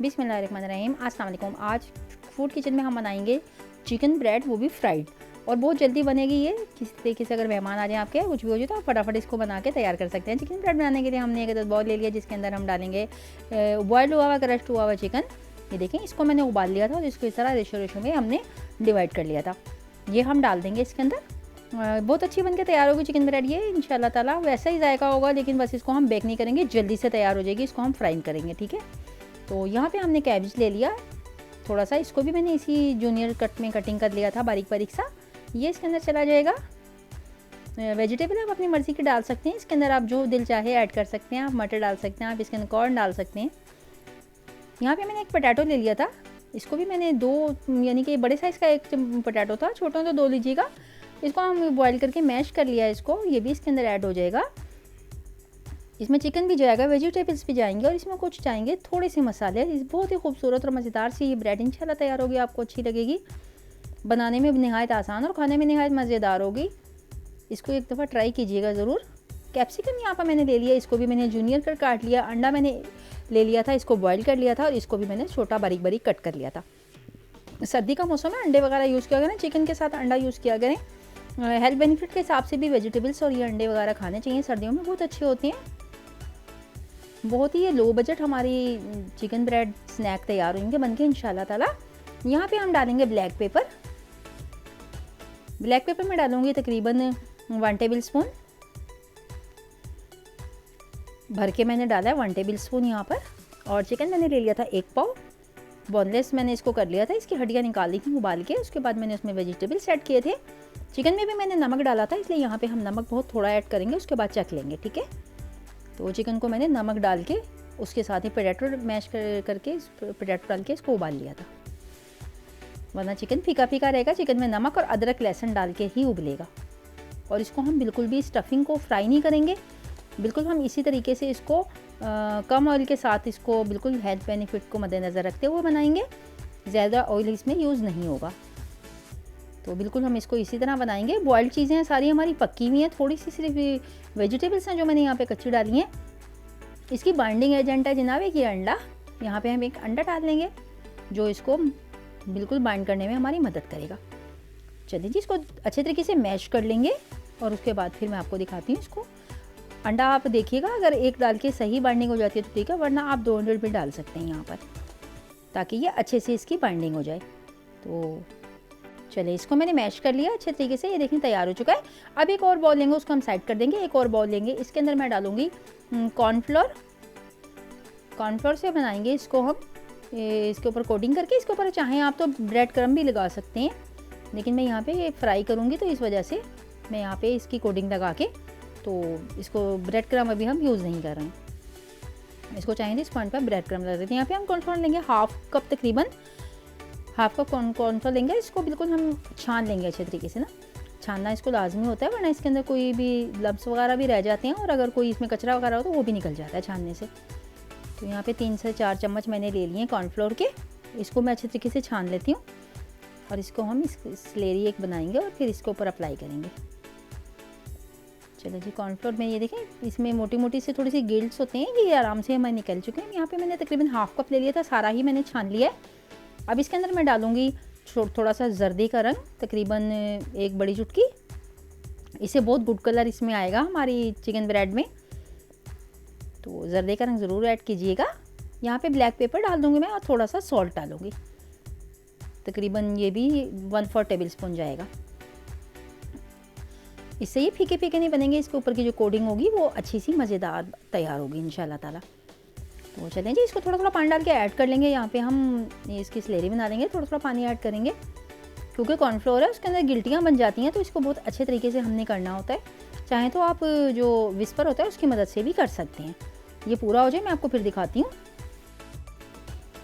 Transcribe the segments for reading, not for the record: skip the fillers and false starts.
बिस्मिल्लाहिर्रहमानिर्रहीम। अस्सलाम वालेकुम। आज फूड किचन में हम बनाएंगे चिकन ब्रेड, वो भी फ्राइड, और बहुत जल्दी बनेगी ये। किसी तरीके से अगर मेहमान आ जाए आपके, कुछ भी हो जाए, तो आप फटाफट इसको बना के तैयार कर सकते हैं। चिकन ब्रेड बनाने के लिए हमने एक बॉल ले लिया, जिसके अंदर हम डालेंगे बॉयल हुआ हुआ क्रश्ड हुआ हुआ चिकन। ये देखें, इसको मैंने उबाल लिया था और इसको इस तरह रेशो में हमने डिवाइड कर लिया था। ये हम डाल देंगे इसके अंदर। बहुत अच्छी बनके तैयार होगी चिकन ब्रेड ये, इंशाल्लाह ताला। वैसा ही जायका होगा, लेकिन बस इसको हम बेक नहीं करेंगे, जल्दी से तैयार हो जाएगी। इसको हम फ्राई करेंगे, ठीक है। तो यहाँ पे हमने कैबेज ले लिया थोड़ा सा, इसको भी मैंने इसी जूनियर कट में कटिंग कर लिया था, बारीक बारीक सा। ये इसके अंदर चला जाएगा। वेजिटेबल आप अपनी मर्ज़ी के डाल सकते हैं, इसके अंदर आप जो दिल चाहे ऐड कर सकते हैं। आप मटर डाल सकते हैं, आप इसके अंदर कॉर्न डाल सकते हैं। यहाँ पे मैंने एक पोटैटो ले लिया था, इसको भी मैंने दो, यानी कि बड़े साइज़ का एक पोटैटो था, छोटा तो दो लीजिएगा। इसको हम बॉईल करके मैश कर लिया है इसको, ये भी इसके अंदर ऐड हो जाएगा। इसमें चिकन भी जाएगा, वेजिटेबल्स भी जाएंगे, और इसमें कुछ जाएंगे थोड़े से मसाले। बहुत ही खूबसूरत और मज़ेदार सी ये ब्रेड इंशाल्लाह तैयार होगी, आपको अच्छी लगेगी। बनाने में नहायत आसान और खाने में नहायत मज़ेदार होगी। इसको एक दफ़ा ट्राई कीजिएगा ज़रूर। कैप्सिकम यहाँ पर मैंने ले लिया, इसको भी मैंने जूनियर कर काट लिया। अंडा मैंने ले लिया था, इसको बॉयल कर लिया था, और इसको भी मैंने छोटा बारीक बारीक कट कर लिया था। सर्दी का मौसम है, अंडे वगैरह यूज़ किया करें, चिकन के साथ अंडा यूज़ किया करें। हेल्थ बेनिफिट के हिसाब से भी वेजिटेबल्स और ये अंडे वगैरह खाने चाहिए, सर्दियों में बहुत अच्छे होते हैं। बहुत ही लो बजट हमारी चिकन ब्रेड स्नैक तैयार होंगे बनके इंशाल्लाह ताला। यहाँ पे हम डालेंगे ब्लैक पेपर। ब्लैक पेपर में डालूंगी तकरीबन 1 टेबल स्पून भर के मैंने डाला है, 1 टेबल स्पून यहाँ पर। और चिकन मैंने ले लिया था 1 पाव, बोनलेस मैंने इसको कर लिया था, इसकी हड्डियाँ निकाल ली थी उबाल के। उसके बाद मैंने उसमें वेजिटेबल्स ऐड किए थे। चिकन में भी मैंने नमक डाला था, इसलिए यहाँ पे हम नमक बहुत थोड़ा ऐड करेंगे, उसके बाद चख लेंगे, ठीक है। तो चिकन को मैंने नमक डाल के उसके साथ ही पोटैटो मैश करके पोटैटो डाल के इसको उबाल लिया था, वरना चिकन फीका फीका रहेगा। चिकन में नमक और अदरक लहसुन डाल के ही उबलेगा। और इसको हम बिल्कुल भी स्टफिंग को फ्राई नहीं करेंगे, बिल्कुल हम इसी तरीके से इसको कम ऑयल के साथ इसको बिल्कुल हेल्थ बेनिफिट को मद्देनज़र रखते हुए बनाएंगे। ज़्यादा ऑयल इसमें यूज़ नहीं होगा, तो बिल्कुल हम इसको इसी तरह बनाएंगे। बॉइल्ड चीज़ें हैं सारी हमारी पक्की हुई हैं, थोड़ी सी सिर्फ वेजिटेबल्स हैं जो मैंने यहाँ पे कच्ची डाली हैं। इसकी बाइंडिंग एजेंट है जनाब ये अंडा। यहाँ पे हम एक अंडा डाल लेंगे जो इसको बिल्कुल बाइंड करने में हमारी मदद करेगा। चलिए जी, इसको अच्छे तरीके से मैश कर लेंगे और उसके बाद फिर मैं आपको दिखाती हूँ इसको। अंडा आप देखिएगा, अगर एक डाल के सही बाइंडिंग हो जाती है तो ठीक है, वरना आप 2 अंडे भी डाल सकते हैं यहाँ पर, ताकि ये अच्छे से इसकी बाइंडिंग हो जाए। तो चलिए, इसको मैंने मैश कर लिया अच्छे तरीके से, ये देखिए तैयार हो चुका है। अब एक और बॉल लेंगे, उसको हम साइड कर देंगे। एक और बॉल लेंगे, इसके अंदर मैं डालूंगी कॉर्नफ्लोर। कॉर्नफ्लोर से बनाएंगे इसको हम, इसके ऊपर कोटिंग करके। इसके ऊपर चाहें आप तो ब्रेड क्रम्ब भी लगा सकते हैं, लेकिन मैं यहाँ पे फ्राई करूँगी तो इस वजह से मैं यहाँ पे इसकी कोटिंग लगा के, तो इसको ब्रेड क्रम्ब अभी हम यूज़ नहीं कर रहे हैं। इसको चाहें तो इस पॉइंट पर ब्रेड क्रम्ब लगा देते हैं। यहाँ पे हम कॉर्नफ्लोर लेंगे हाफ कप, तकरीबन हाफ कप कॉर्नफ्लोर लेंगे। इसको बिल्कुल हम छान लेंगे अच्छे तरीके से ना, छानना इसको लाजमी होता है, वरना इसके अंदर कोई भी लम्स वगैरह भी रह जाते हैं, और अगर कोई इसमें कचरा वगैरह हो तो वो भी निकल जाता है छानने से। तो यहाँ पे 3 से 4 चम्मच मैंने ले लिए हैं कॉर्नफ्लोर के। इसको मैं अच्छे तरीके से छान लेती हूँ, और इसको हम स्लेरी एक बनाएंगे और फिर इसके ऊपर अप्लाई करेंगे। चलो जी, कॉर्नफ्लोर में ये देखें, इसमें मोटी मोटी से थोड़ी सी गिल्ट्स होते हैं, ये आराम से हमारे निकल चुके हैं। यहाँ पे मैंने तकरीबन हाफ कप ले लिया था, सारा ही मैंने छान लिया है। अब इसके अंदर मैं डालूंगी थोड़ा सा जर्दी का रंग, तकरीबन 1 बड़ी चुटकी। इससे बहुत गुड कलर इसमें आएगा हमारी चिकन ब्रेड में, तो जर्दे का रंग ज़रूर ऐड कीजिएगा। यहाँ पे ब्लैक पेपर डाल दूँगी मैं, और थोड़ा सा सॉल्ट डालूँगी, तकरीबन ये भी 1/4 टेबल स्पून जाएगा। इससे ये फीके फीके नहीं बनेंगे, इसके ऊपर की जो कोटिंग होगी वो अच्छी सी मज़ेदार तैयार होगी इंशाल्लाह ताला। तो चलें जी, इसको थोड़ा थोड़ा पानी डाल के ऐड कर लेंगे। यहाँ पे हम इसकी स्लेरी बना लेंगे, थोड़ा थोड़ा पानी ऐड करेंगे, क्योंकि कॉर्नफ्लोर है उसके अंदर गिल्टियाँ बन जाती हैं, तो इसको बहुत अच्छे तरीके से हमने करना होता है। चाहे तो आप जो विस्पर होता है उसकी मदद से भी कर सकते हैं। ये पूरा हो जाए मैं आपको फिर दिखाती हूँ।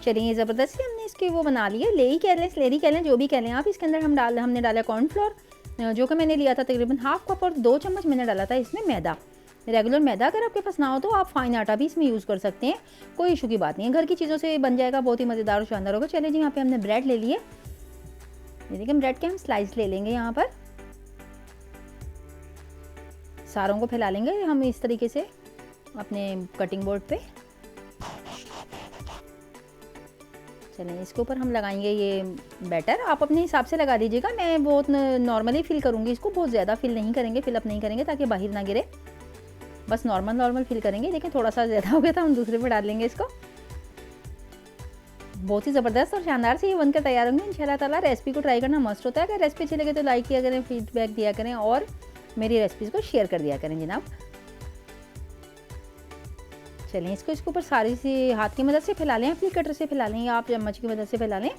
चलिए, ज़बरदस्त से हमने इसके वो बना लिए, ले ही कह लें, स्लेरी कह लें, जो भी कह लें आप। इसके अंदर हमने डाला कॉर्नफ्लोर, जो कि मैंने लिया था तकरीबन हाफ कप, और 2 चम्मच मैंने डाला था इसमें मैदा, रेगुलर मैदा। अगर आपके पास ना हो तो आप फाइन आटा भी इसमें यूज़ कर सकते हैं, कोई इशू की बात नहीं है, घर की चीज़ों से बन जाएगा, बहुत ही मज़ेदार और शानदार होगा। चलिए जी, यहाँ पे हमने ब्रेड ले लिए, ये देखिए ब्रेड के हम स्लाइस ले लेंगे। यहाँ पर सारों को फैला लेंगे हम इस तरीके से अपने कटिंग बोर्ड पे। चलिए इसके ऊपर हम लगाएंगे ये बैटर। आप अपने हिसाब से लगा दीजिएगा, मैं बहुत नॉर्मली फिल करूँगी इसको, बहुत ज़्यादा फिल नहीं करेंगे, फिलअप नहीं करेंगे ताकि बाहर ना गिरे, बस नॉर्मल फिल करेंगे। देखिए थोड़ा सा ज़्यादा हो गया था, हम दूसरे पर डाल लेंगे इसको। बहुत ही ज़बरदस्त और शानदार से ये बनकर तैयार होंगे इंशाल्लाह ताला। रेसिपी को ट्राई करना मस्त होता है। अगर रेसिपी अच्छी लगे तो लाइक किया करें, फीडबैक दिया करें और मेरी रेसिपीज़ को शेयर कर दिया करें जनाब। चलिए इसको इसके ऊपर सारी सी हाथ की मदद से फैला लें, अपनी कटर से फैला लें या आप चम्मच की मदद से फैला लें,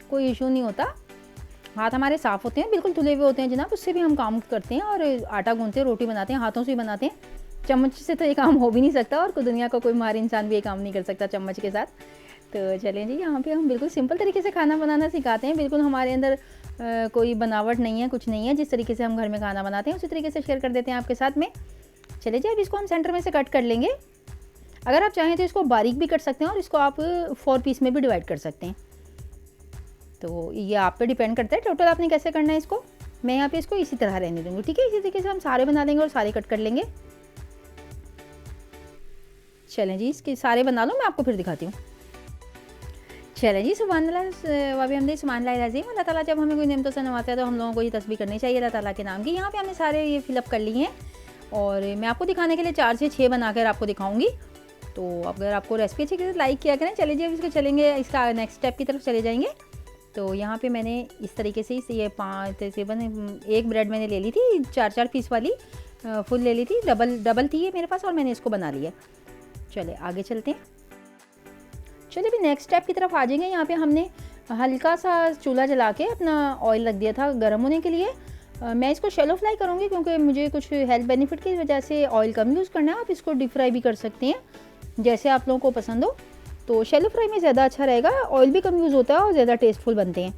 कोई इशू नहीं होता। हाथ हमारे साफ़ होते हैं, बिल्कुल धुले हुए होते हैं जनाब, उससे भी हम काम करते हैं और आटा गूंथते हैं, रोटी बनाते हैं, हाथों से ही बनाते हैं। चम्मच से तो ये काम हो भी नहीं सकता और दुनिया का कोई मार इंसान भी ये काम नहीं कर सकता चम्मच के साथ। तो चलें जी, यहाँ पे हम बिल्कुल सिंपल तरीके से खाना बनाना सिखाते हैं। बिल्कुल हमारे अंदर कोई बनावट नहीं है, कुछ नहीं है। जिस तरीके से हम घर में खाना बनाते हैं उसी तरीके से शेयर कर देते हैं आपके साथ में। चलिए जी, अब इसको हम सेंटर में से कट कर लेंगे। अगर आप चाहें तो इसको बारीक भी कट सकते हैं और इसको आप 4 पीस में भी डिवाइड कर सकते हैं। तो ये आप पे डिपेंड करता है टोटल आपने कैसे करना है इसको। मैं यहाँ पे इसको इसी तरह रहने दूँगी, ठीक है। इसी तरीके से हम सारे बना लेंगे और सारे कट कर लेंगे। चलें जी, इसके सारे बना लो, मैं आपको फिर दिखाती हूँ। चलें जी, सुभानअल्लाह व बिहम्दिही सुभानअल्लाहिल अज़ीम। अल्लाह ताला जब हमें कोई नेमतों से नवाज़ता है तो हम लोगों को ये तस्बीह करनी चाहिए अल्लाह ताला के नाम की। यहाँ पे हमने सारे ये फिलअप कर लिए हैं और मैं आपको दिखाने के लिए 4 से 6 बनाकर आपको दिखाऊंगी। तो अगर आपको रेसिपी अच्छी लगे तो लाइक किया करें। चलिए जी, अब इसको चलेंगे, इसका नेक्स्ट स्टेप की तरफ चले जाएंगे। तो यहाँ पे मैंने इस तरीके से ये 5 तकरीबन 1 ब्रेड मैंने ले ली थी, 4-4 पीस वाली फुल ले ली थी, डबल थी ये मेरे पास और मैंने इसको बना लिया। चले आगे चलते हैं। चलिए भी नेक्स्ट स्टेप की तरफ आ जाएंगे। यहाँ पे हमने हल्का सा चूल्हा जला के अपना ऑयल रख दिया था गर्म होने के लिए। मैं इसको शैलो फ्राई करूँगी क्योंकि मुझे कुछ हेल्थ बेनिफिट की वजह से ऑयल कम यूज़ करना है। आप इसको डीप फ्राई भी कर सकते हैं जैसे आप लोगों को पसंद हो। तो शैलो फ्राई में ज़्यादा अच्छा रहेगा, ऑयल भी कम यूज़ होता है और ज़्यादा टेस्टफुल बनते हैं।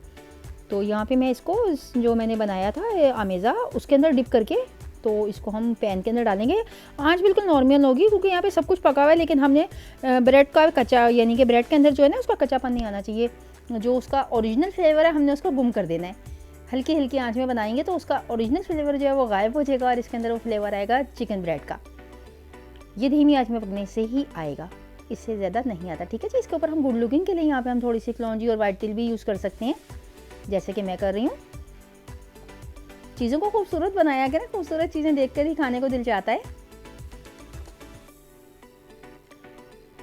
तो यहाँ पे मैं इसको जो मैंने बनाया था अमेज़ा उसके अंदर डिप करके तो इसको हम पैन के अंदर डालेंगे। आँच बिल्कुल नॉर्मल होगी क्योंकि यहाँ पे सब कुछ पका हुआ है, लेकिन हमने ब्रेड का कच्चा, यानी कि ब्रेड के अंदर जो है ना उसका कच्चापन नहीं आना चाहिए। जो उसका ओरिजिनल फ्लेवर है हमने उसको गुम कर देना है। हल्की हल्की आँच में बनाएंगे तो उसका ओरिजिनल फ्लेवर जो है वो गायब हो जाएगा और इसके अंदर वो फ्लेवर आएगा चिकन ब्रेड का। ये धीमी आँच में पकने से ही आएगा, इससे ज़्यादा नहीं आता, ठीक है जी। इसके ऊपर हम गुड लुकिंग के लिए यहाँ पे हम थोड़ी सी कलौंजी और वाइट तिल भी यूज़ कर सकते हैं जैसे कि मैं कर रही हूँ। चीज़ों को खूबसूरत बनाया करें, खूबसूरत चीज़ें देखकर ही खाने को दिल चाहता है।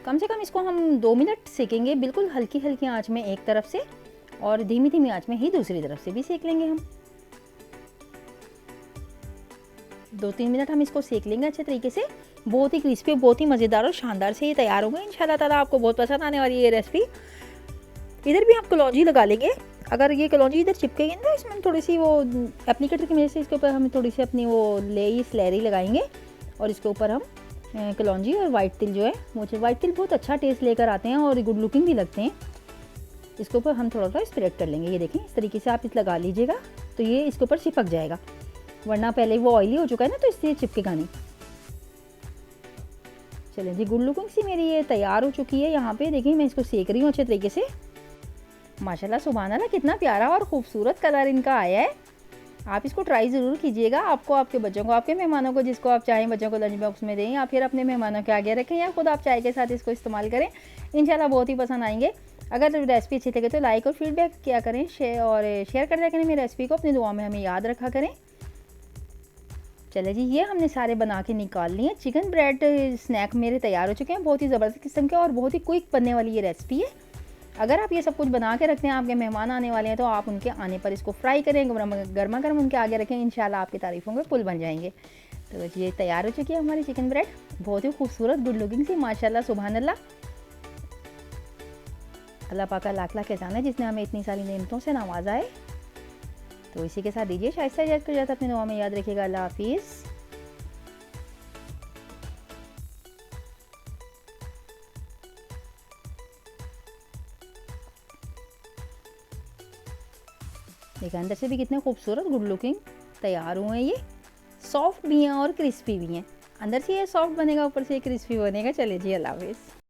कम से कम इसको हम 2 मिनट सेकेंगे बिल्कुल हल्की हल्की आंच में एक तरफ से और धीमी धीमी आंच में ही दूसरी तरफ से भी सेक लेंगे हम। 2-3 मिनट हम इसको सेक लेंगे अच्छे तरीके से। बहुत ही क्रिस्पी, बहुत ही मज़ेदार और शानदार से ये तैयार होगा इंशाल्लाह ताला। आपको बहुत पसंद आने वाली ये रेसिपी। इधर भी हम कलौंजी लगा लेंगे। अगर ये कलौंजी इधर चिपकेगी ना इसमें थोड़ी सी वो एप्लीकेटर की वजह से इसके ऊपर हम थोड़ी सी अपनी वो स्लैरी लगाएंगे और इसके ऊपर हम कलौंजी और वाइट तिल जो है, मुझे वाइट तिल बहुत अच्छा टेस्ट लेकर आते हैं और गुड लुकिंग भी लगते हैं। इसके ऊपर हम थोड़ा सा स्प्रेड कर लेंगे। ये देखें इस तरीके से आप इस लगा लीजिएगा तो ये इसके ऊपर चिपक जाएगा, वरना पहले वो ऑयली हो चुका है ना तो इसलिए चिपकेगा नहीं। चलें जी, गुड लुकिंग सी मेरी ये तैयार हो चुकी है। यहाँ पे देखिए मैं इसको सेक रही हूँ अच्छे तरीके से। माशाल्लाह सुभान अल्लाह, कितना प्यारा और खूबसूरत कलर इनका आया है। आप इसको ट्राई ज़रूर कीजिएगा। आपको, आपके बच्चों को, आपके मेहमानों को, जिसको आप चाहें बच्चों को लंच बॉक्स में दें या फिर अपने मेहमानों के आगे रखें या खुद आप चाय के साथ इसको इस्तेमाल करें, इंशाल्लाह बहुत ही पसंद आएंगे। अगर रेसिपी अच्छी लगे तो लाइक और फीडबैक किया करें, शेयर कर दिया करें मेरी रेसिपी को, अपनी दुआ में हमें याद रखा करें। चले जी, ये हमने सारे बना के निकाल लिए। चिकन ब्रेड स्नैक मेरे तैयार हो चुके हैं, बहुत ही ज़बरदस्त किस्म के और बहुत ही क्विक बनने वाली ये रेसिपी है। अगर आप ये सब कुछ बना के रखते हैं, आपके मेहमान आने वाले हैं तो आप उनके आने पर इसको फ्राई करें, गर्मा गर्म उनके आगे रखें, इंशाल्लाह आपकी तारीफ़ों के पुल बन जाएंगे। तो ये तैयार हो चुकी है हमारी चिकन ब्रेड, बहुत ही खूबसूरत गुड लुकिंग सी, माशाल्लाह सुभान अल्लाह। अल्लाह पाक का लाख लाख एहसान है जिसने हमें इतनी सारी नेमतों से नवाजा है। तो इसी के साथ दीजिए शाइस्ता इजाज़त, अपनी दुआ में याद रखिएगा। अल्लाह हाफिज़। देखिए अंदर से भी कितने खूबसूरत गुड लुकिंग तैयार हुए हैं। ये सॉफ्ट भी हैं और क्रिस्पी भी हैं। अंदर से ये सॉफ्ट बनेगा, ऊपर से ये क्रिस्पी बनेगा। चलिए जी, अल्लाह हाफिज़।